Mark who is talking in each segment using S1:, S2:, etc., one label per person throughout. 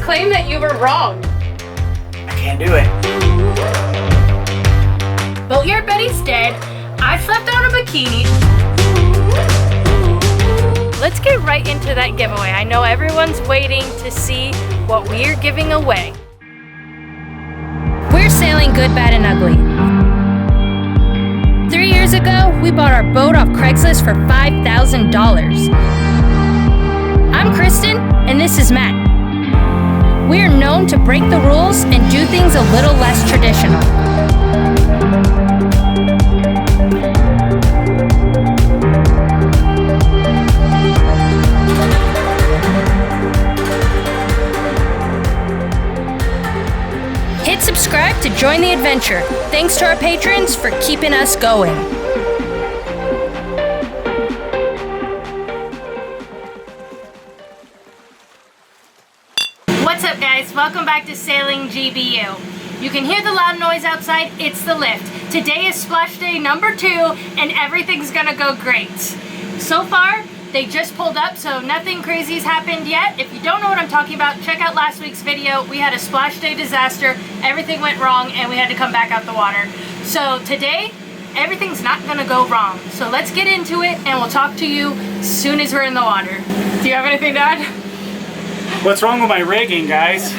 S1: claim that you were wrong.
S2: I can't do it.
S1: Boatyard Betty's dead. I slept on a bikini. Let's get right into that giveaway. I know everyone's waiting to see what we're giving away. We're sailing Good, Bad, and Ugly. 3 years ago, we bought our boat off Craigslist for $5,000. I'm Kristen, and this is Matt. We are known to break the rules and do things a little less traditional. Hit subscribe to join the adventure. Thanks to our patrons for keeping us going. What's up, guys? Welcome back to Sailing GBU. You can hear the loud noise outside. It's the lift. Today is splash day number 2 and everything's gonna go great. So far, they just pulled up, so nothing crazy's happened yet. If you don't know what I'm talking about, check out last week's video. We had a splash day disaster, everything went wrong, and we had to come back out the water. So today, everything's not gonna go wrong. So let's get into it, and we'll talk to you as soon as we're in the water. Do you have anything to add?
S2: What's wrong with my rigging, guys?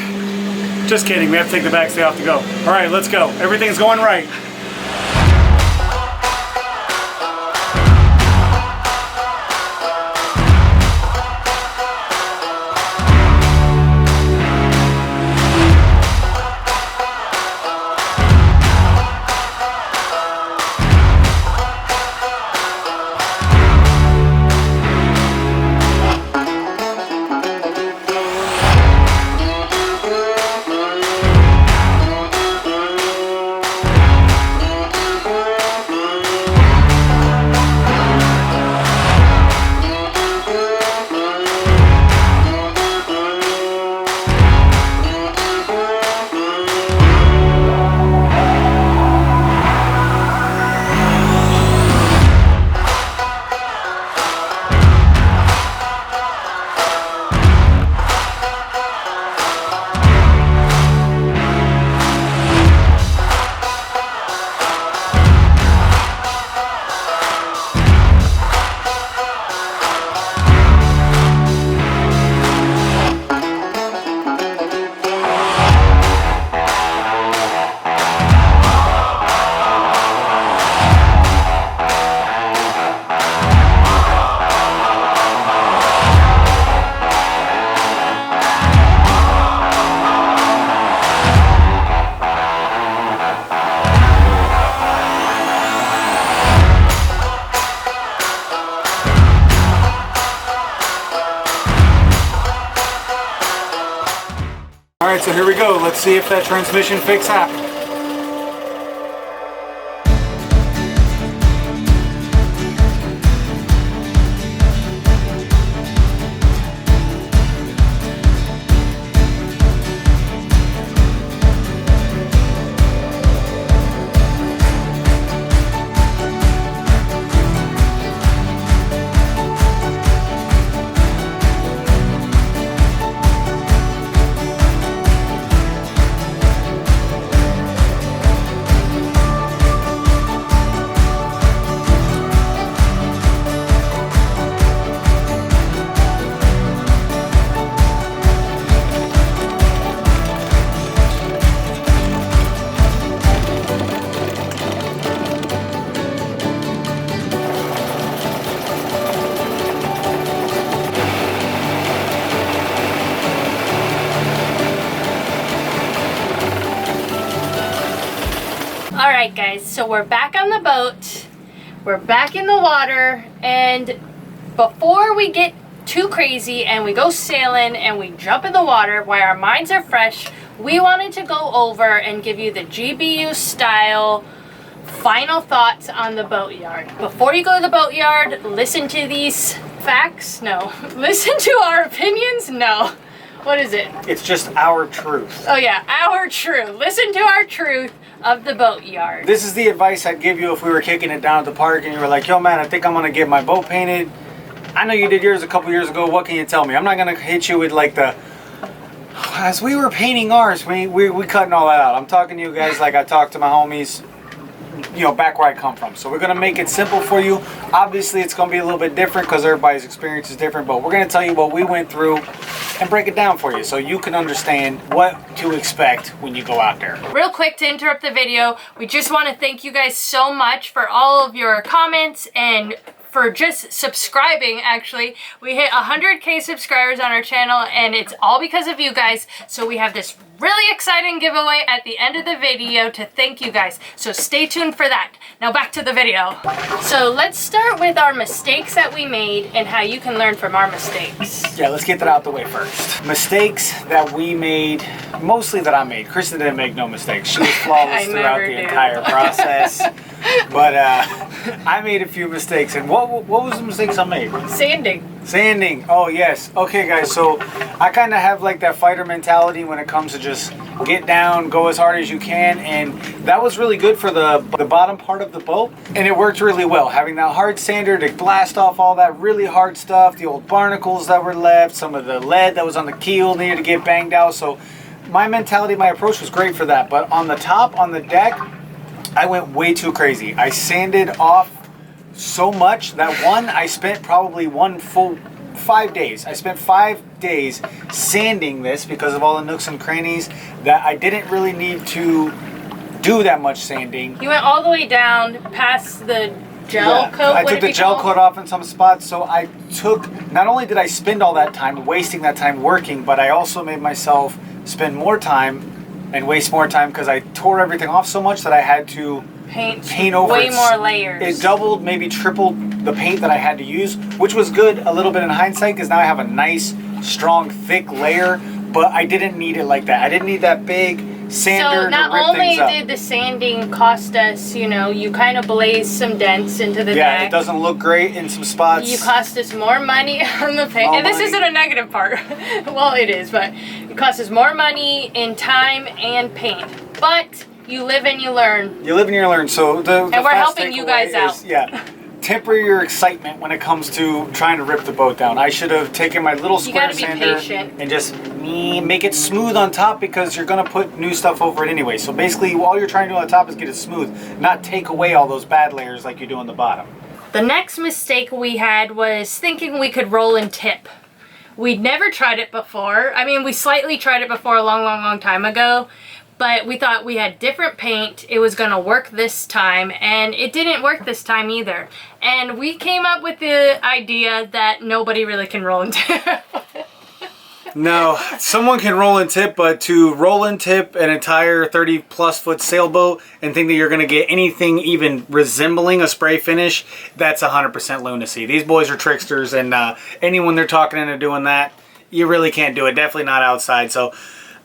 S2: Just kidding, we have to take the backstay off to go. All right, let's go. Everything's going right. All right, so here we go. Let's see if that transmission fix happened.
S1: Alright guys, so we're back on the boat, we're back in the water, and before we get too crazy and we go sailing and we jump in the water while our minds are fresh, we wanted to go over and give you the GBU style final thoughts on the boatyard. Before you go to the boatyard, listen to these facts? No. Listen to our opinions? No. What is it?
S2: It's just our truth.
S1: Oh yeah, our truth. Listen to our truth of the boatyard.
S2: This is the advice I'd give you if we were kicking it down at the park and you were like, yo man, I think I'm gonna get my boat painted. I know you did yours a couple years ago. What can you tell me? I'm not gonna hit you with like the As we were painting ours, we cutting all that out. I'm talking to you guys like I talk to my homies, you know, back where I come from. So we're gonna make it simple for you. Obviously, it's gonna be a little bit different because everybody's experience is different, but we're gonna tell you what we went through and break it down for you so you can understand what to expect when you go out there.
S1: Real quick to interrupt the video, we just want to thank you guys so much for all of your comments and for just subscribing. Actually, we hit 100K subscribers on our channel and it's all because of you guys. So we have this really exciting giveaway at the end of the video to thank you guys. So stay tuned for that. Now back to the video. So let's start with our mistakes that we made and how you can learn from our mistakes.
S2: Yeah, let's get that out the way first. Mistakes that we made, mostly that I made. Kristen didn't make no mistakes. She was flawless throughout the entire process. But I made a few mistakes. And what was the mistakes I made? Sanding. Oh yes. Okay guys, so I kind of have like that fighter mentality when it comes to just get down, go as hard as you can, and that was really good for the bottom part of the boat, and it worked really well. Having that hard sander to blast off all that really hard stuff, the old barnacles that were left, some of the lead that was on the keel needed to get banged out. So my mentality, my approach was great for that. But on the top, on the deck, I went way too crazy. I sanded off so much that I spent probably one full 5 days. I spent 5 days sanding this because of all the nooks and crannies that I didn't really need to do that much sanding.
S1: You went all the way down past the gel coat.
S2: I took the gel coat off in some spots, so I took, not only did I spend all that time wasting that time working, but I also made myself spend more time and waste more time because I tore everything off so much that I had to paint over
S1: way more layers.
S2: It doubled, maybe tripled the paint that I had to use, which was good a little bit in hindsight because now I have a nice, strong, thick layer, but I didn't need it like that. I didn't need that big sander
S1: so not
S2: to rip
S1: only
S2: things up.
S1: did the sanding cost us, you know, you kind of blazed some dents into the deck.
S2: Yeah, it doesn't look great in some spots.
S1: You cost us more money on the paint. And this isn't a negative part. Well, it is, but it cost us more money in time and paint. But you live and you learn.
S2: You live and you learn. So
S1: and we're helping you guys out.
S2: Yeah. Temper your excitement when it comes to trying to rip the boat down. I should have taken my little square sander and just make it smooth on top because you're going to put new stuff over it anyway. So basically all you're trying to do on top is get it smooth, not take away all those bad layers like you do on the bottom.
S1: The next mistake we had was thinking we could roll and tip. We'd never tried it before. I mean, we slightly tried it before a long time ago. But we thought we had different paint, it was gonna work this time, and it didn't work this time either. And we came up with the idea that nobody really can roll and tip.
S2: No, someone can roll and tip, but to roll and tip an entire 30+ foot sailboat and think that you're gonna get anything even resembling a spray finish, that's 100% lunacy. These boys are tricksters, and anyone they're talking into doing that, you really can't do it, definitely not outside. So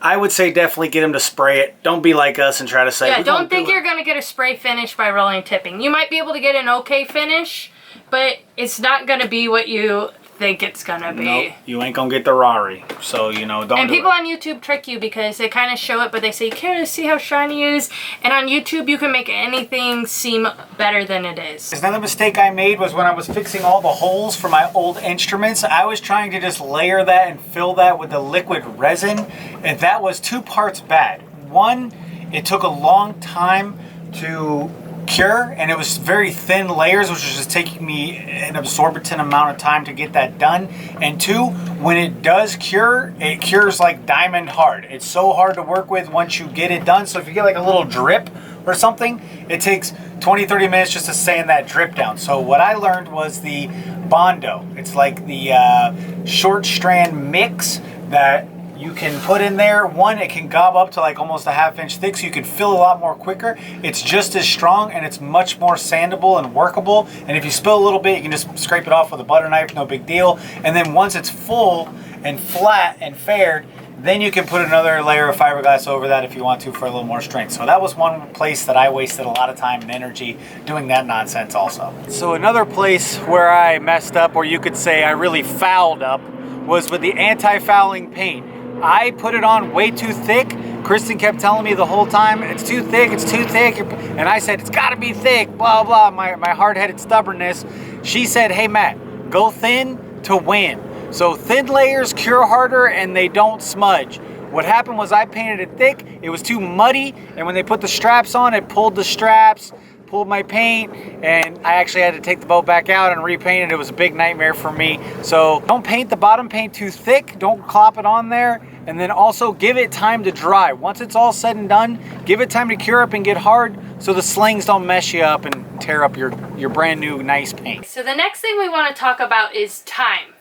S2: I would say definitely get them to spray it. Don't be like us and try to say,
S1: yeah, don't think you're going to get a spray finish by rolling and tipping. You might be able to get an okay finish, but it's not going to be what you think it's going to be.
S2: Nope, you ain't going to get the Rari. So, you know, don't.
S1: And people on YouTube trick you because they kind of show it, but they say, you can't see how shiny it is. And on YouTube, you can make anything seem better than it is.
S2: Another mistake I made was when I was fixing all the holes for my old instruments, I was trying to just layer that and fill that with the liquid resin, and that was 2 parts bad. One, it took a long time to cure, and it was very thin layers, which was just taking me an absorbent amount of time to get that done. And 2, when it does cure, it cures like diamond hard. It's so hard to work with once you get it done. So if you get like a little drip or something, it takes 20-30 minutes just to sand that drip down. So what I learned was the Bondo. It's like the short strand mix that you can put in there. One, it can gob up to like almost a ½ inch thick, so you can fill a lot more quicker. It's just as strong and it's much more sandable and workable. And if you spill a little bit, you can just scrape it off with a butter knife, no big deal. And then once it's full and flat and faired, then you can put another layer of fiberglass over that if you want to for a little more strength. So that was one place that I wasted a lot of time and energy doing that nonsense also. So another place where I messed up, or you could say I really fouled up, was with the anti-fouling paint. I put it on way too thick. Kristen kept telling me the whole time, it's too thick, it's too thick. And I said, it's gotta be thick, blah, blah, my hard-headed stubbornness. She said, hey Matt, go thin to win. So thin layers cure harder and they don't smudge. What happened was I painted it thick, it was too muddy, and when they put the straps on, it pulled the straps, pulled my paint, and I actually had to take the boat back out and repaint it. It was a big nightmare for me. So don't paint the bottom paint too thick, don't clop it on there, and then also give it time to dry. Once it's all said and done, give it time to cure up and get hard so the slings don't mess you up and tear up your brand new nice paint.
S1: So the next thing we want to talk about is time.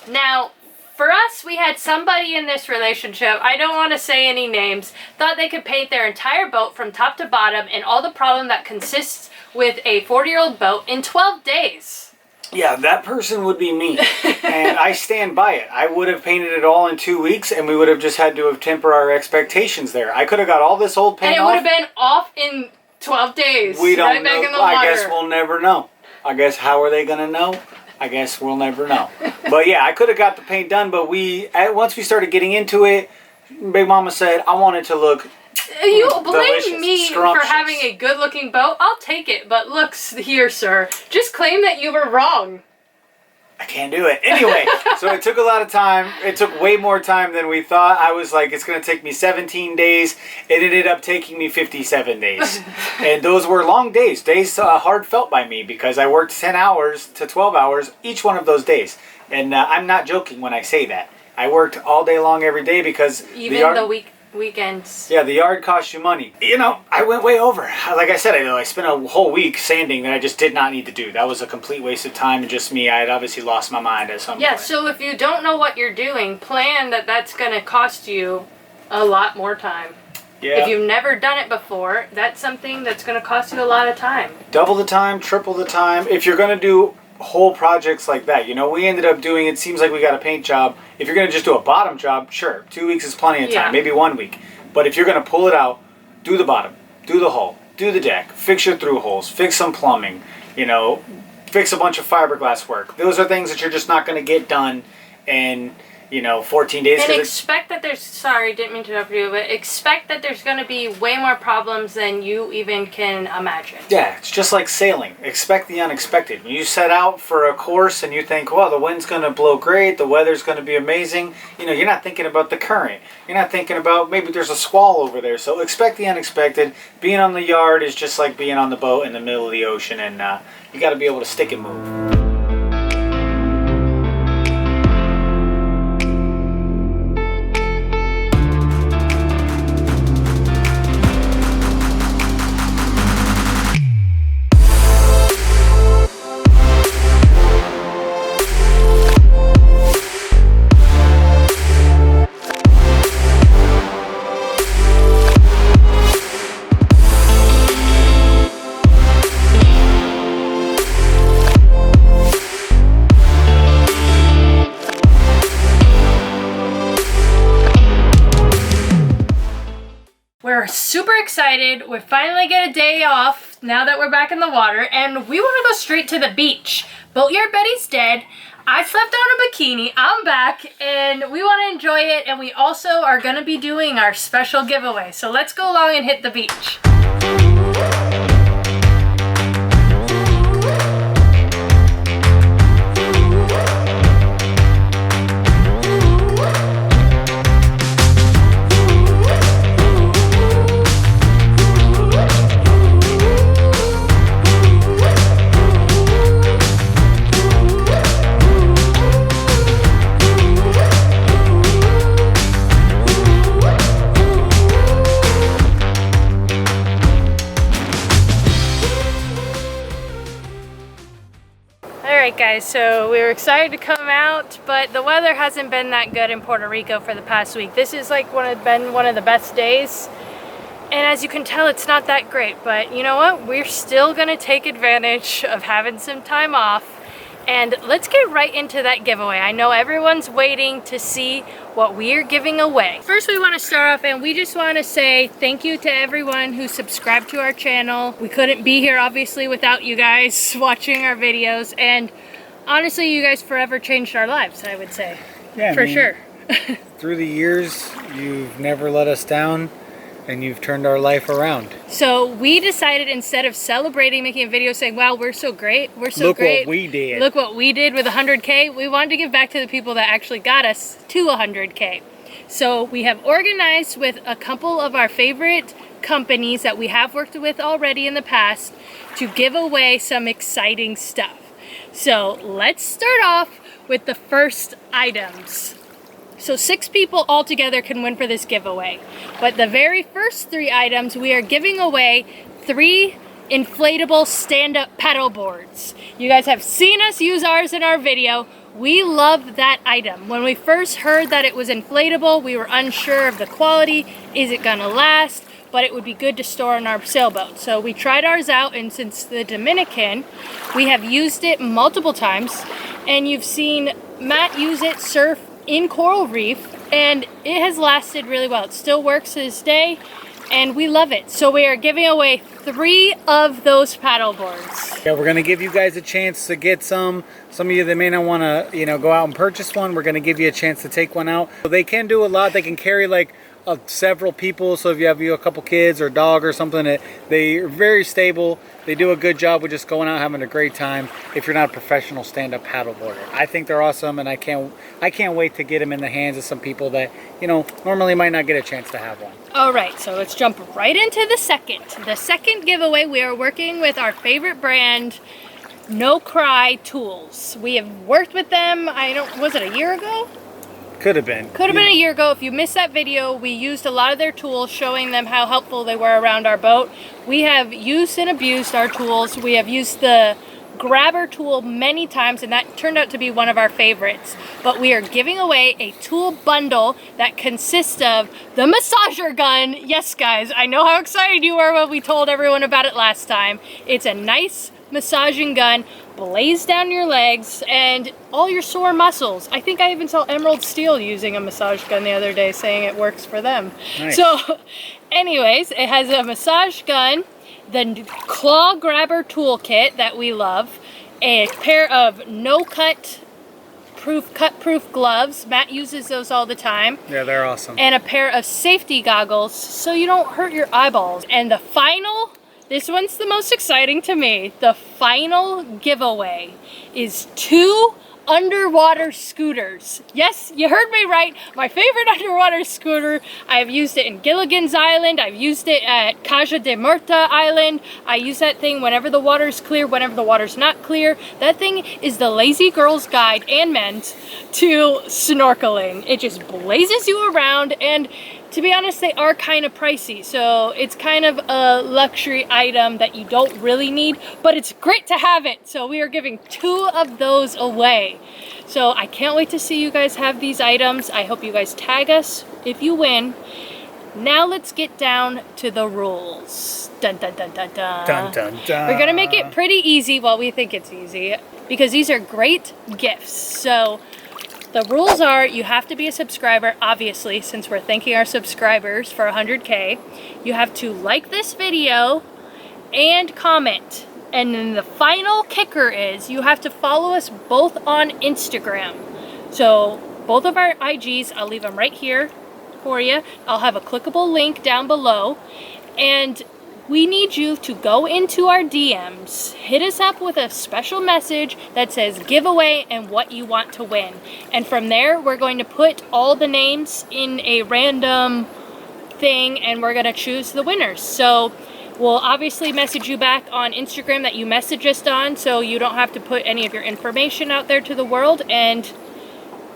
S1: Now, for us, we had somebody in this relationship, I don't want to say any names, thought they could paint their entire boat from top to bottom and all the problem that consists with a 40-year-old boat in 12 days.
S2: Yeah, that person would be me, and I stand by it. I would have painted it all in 2 weeks, and we would have just had to have tempered our expectations there. I could have got all this old paint off.
S1: And it would have been off in 12 days.
S2: We don't
S1: right
S2: know.
S1: back in the water.
S2: I guess we'll never know. I guess how are they going to know? I guess we'll never know. But yeah, I could have got the paint done, but once we started getting into it, Big Mama said, I want it to look
S1: You
S2: delicious,
S1: blame me for
S2: scrumptious.
S1: having a good-looking boat. I'll take it, but looks here, sir. Just claim that you were wrong.
S2: I can't do it. Anyway, so it took a lot of time. It took way more time than we thought. I was like, it's going to take me 17 days. It ended up taking me 57 days. And those were long days. Days hard felt by me because I worked 10 hours to 12 hours each one of those days. And I'm not joking when I say that. I worked all day long every day because
S1: even the weekends.
S2: Yeah, the yard costs you money. You know, I went way over. Like I said, I spent a whole week sanding that I just did not need to do. That was a complete waste of time and just me. I had obviously lost my mind at some point.
S1: Yeah, so if you don't know what you're doing, plan that that's going to cost you a lot more time.
S2: Yeah.
S1: If you've never done it before, that's something that's going to cost you a lot of time.
S2: Double the time, triple the time. If you're going to do whole projects like that, you know, we ended up doing, it seems like we got a paint job. If you're going to just do a bottom job, sure, 2 weeks is plenty of time, maybe 1 week. But if you're going to pull it out, do the bottom, do the hull, do the deck, fix your through holes, fix some plumbing, you know, fix a bunch of fiberglass work. Those are things that you're just not going to get done in, you know, 14 days.
S1: And expect that there's, sorry, didn't mean to interrupt you, but expect that there's going to be way more problems than you even can imagine.
S2: Yeah, it's just like sailing. Expect the unexpected. When you set out for a course and you think, well, the wind's going to blow great, the weather's going to be amazing, you know, you're not thinking about the current. You're not thinking about maybe there's a squall over there. So expect the unexpected. Being on the yard is just like being on the boat in the middle of the ocean, and you got to be able to stick and move.
S1: We're super excited. We finally get a day off now that we're back in the water, and we want to go straight to the beach. Boatyard Betty's dead. I slept on a bikini. I'm back, and we want to enjoy it, and we also are going to be doing our special giveaway. So let's go along and hit the beach. Alright guys, so we were excited to come out, but the weather hasn't been that good in Puerto Rico for the past week. This is like been one of the best days, and as you can tell, it's not that great, but you know what? We're still going to take advantage of having some time off, and let's get right into that giveaway. I know everyone's waiting to see what we're giving away. First, we want to start off, and we just want to say thank you to everyone who subscribed to our channel. We couldn't be here obviously without you guys watching our videos, and honestly, you guys forever changed our lives, I would say. Yeah, for sure.
S2: Through the years, you've never let us down, and you've turned our life around.
S1: So we decided, instead of celebrating, making a video saying, wow, we're so great, we're so great.
S2: Look what we did.
S1: Look what we did with 100K. We wanted to give back to the people that actually got us to 100K. So we have organized with a couple of our favorite companies that we have worked with already in the past to give away some exciting stuff. So let's start off with the first items. So 6 people altogether can win for this giveaway. But the very first 3 items, we are giving away 3 inflatable stand-up paddle boards. You guys have seen us use ours in our video. We love that item. When we first heard that it was inflatable, we were unsure of the quality. Is it gonna last? But it would be good to store in our sailboat. So we tried ours out, and since the Dominican, we have used it multiple times. And you've seen Matt use it surf in coral reef, and it has lasted really well. It still works to this day, and we love it. So we are giving away 3 of those paddle boards.
S2: Yeah, we're gonna give you guys a chance to get some. Some of you that may not wanna, go out and purchase one, we're gonna give you a chance to take one out. They can do a lot. They can carry like several people. So if you have a couple kids or a dog or something, they're very stable. They do a good job with just going out having a great time if you're not a professional stand-up paddleboarder. I think they're awesome, and I can't wait to get them in the hands of some people that normally might not get a chance to have one.
S1: All right, so let's jump right into the second. The second giveaway, we are working with our favorite brand, NOCRY tools. We have worked with them, was it a year ago?
S2: Could have been.
S1: Could have been a year ago. If you missed that video, we used a lot of their tools, showing them how helpful they were around our boat. We have used and abused our tools. We have used the grabber tool many times, and that turned out to be one of our favorites. But we are giving away a tool bundle that consists of the massager gun. Yes, guys, I know how excited you were when we told everyone about it last time. It's a nice massaging gun, blaze down your legs and all your sore muscles. I think I even saw Emerald Steel using a massage gun the other day, saying it works for them. Nice. So anyways, it has a massage gun, the claw grabber toolkit that we love, a pair of cut proof gloves. Matt uses those all the time.
S2: Yeah, they're awesome.
S1: And a pair of safety goggles so you don't hurt your eyeballs. And the final, this one's the most exciting to me. The final giveaway is 2 underwater scooters. Yes, you heard me right. My favorite underwater scooter. I've used it in Gilligan's Island. I've used it at Caja de Muerta Island. I use that thing whenever the water's clear, whenever the water's not clear. That thing is the lazy girl's guide, and men's, to snorkeling. It just blazes you around, and to be honest, they are kind of pricey, so it's kind of a luxury item that you don't really need, but it's great to have it. So we are giving 2 of those away. So I can't wait to see you guys have these items. I hope you guys tag us if you win. Now let's get down to the rules. Dun dun dun dun dun.
S2: Dun dun dun.
S1: We're gonna make it pretty easy. Well, we think it's easy because these are great gifts. So the rules are, you have to be a subscriber, obviously, since we're thanking our subscribers for 100K. You have to like this video and comment. And then the final kicker is you have to follow us both on Instagram. So both of our IGs, I'll leave them right here for you. I'll have a clickable link down below. And we need you to go into our DMs, hit us up with a special message that says giveaway and what you want to win. And from there, we're going to put all the names in a random thing, and we're going to choose the winners. So we'll obviously message you back on Instagram that you messaged us on, so you don't have to put any of your information out there to the world. And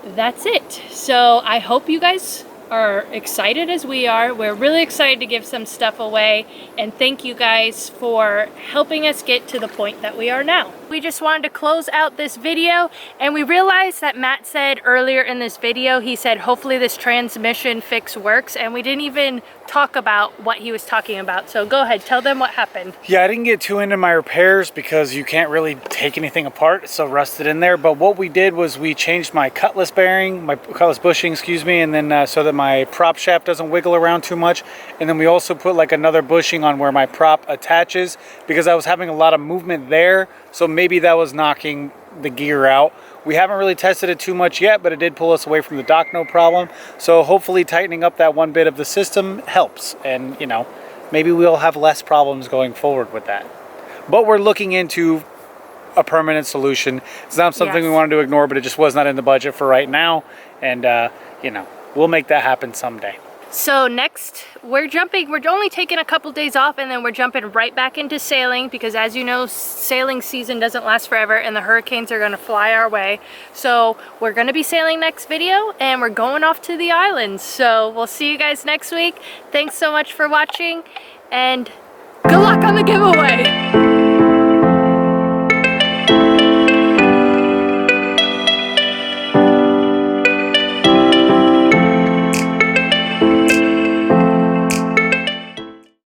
S1: that's it. So I hope you guys are excited as we are. We're really excited to give some stuff away, and thank you guys for helping us get to the point that we are now. We just wanted to close out this video, and we realized that Matt said earlier in this video, he said hopefully this transmission fix works, and we didn't even talk about what he was talking about. So go ahead, tell them what happened.
S2: Yeah, I didn't get too into my repairs because you can't really take anything apart. It's so rusted in there. But what we did was we changed my cutlass bearing, my cutlass bushing, excuse me, and then so that my prop shaft doesn't wiggle around too much. And then we also put like another bushing on where my prop attaches because I was having a lot of movement there. So maybe that was knocking the gear out. We haven't really tested it too much yet, but it did pull us away from the dock, no problem. So hopefully tightening up that one bit of the system helps. And maybe we'll have less problems going forward with that. But we're looking into a permanent solution. It's not something we wanted to ignore, but it just was not in the budget for right now. And, we'll make that happen someday.
S1: So next, we're only taking a couple days off, and then we're jumping right back into sailing, because as you know, sailing season doesn't last forever and the hurricanes are gonna fly our way. So we're gonna be sailing next video, and we're going off to the islands. So we'll see you guys next week. Thanks so much for watching, and good luck on the giveaway.